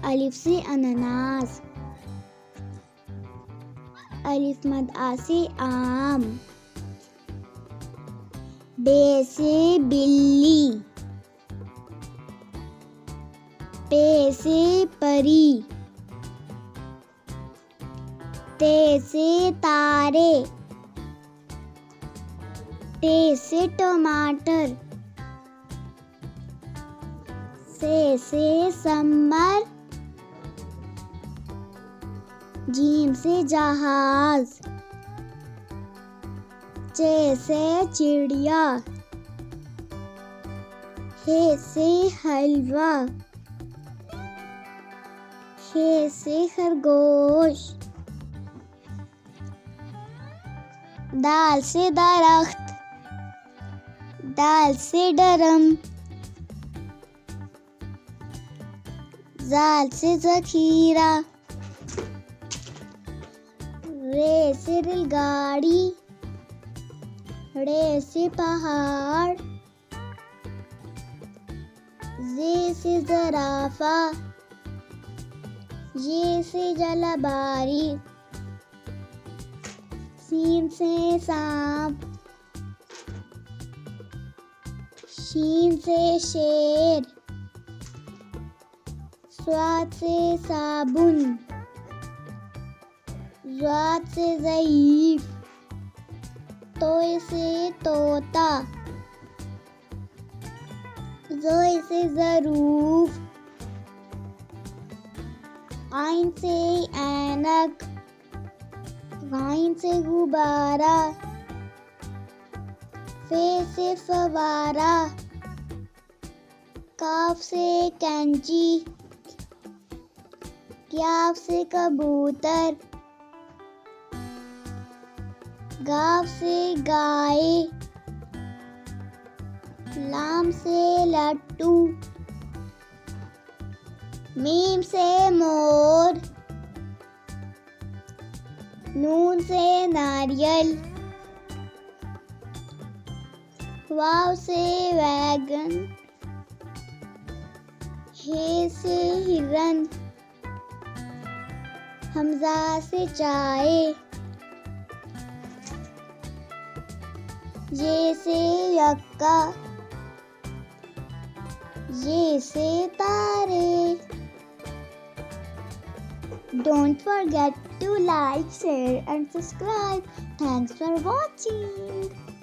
अलिफ से अनानास, अलिफ मद आ से आम, बे से बिल्ली, पे से परी, ते से तारे, टे से टमाटर, से समर, जीम से जहाज, चे से चिड़िया, हे से हलवा, हे से खरगोश, दाल से दरख्त, दाल से डरम, जाल से जखीरा, रे से रेलगाड़ी, रे से पहाड़, जे से जराफा, ये से जलबारी, सीन से सांप, शीन से शेर, स्वाद से साबुन, ज़ाद से ज़ईफ़, तोय से तोता, ज़ोय से ज़रूफ, आइन से ऐनक, गाइन से गुब्बारा, फे से फवारा, काफ से कैंची, क्याफ से कबूतर, गाफ से गाय, लाम से लट्टू, मीम से मोर, नून से नारियल, वाव से वैगन, हे से हिरन, हमजा से चाय, ये से यक्का, ये से तारे. Don't forget to like, share and subscribe. Thanks for watching.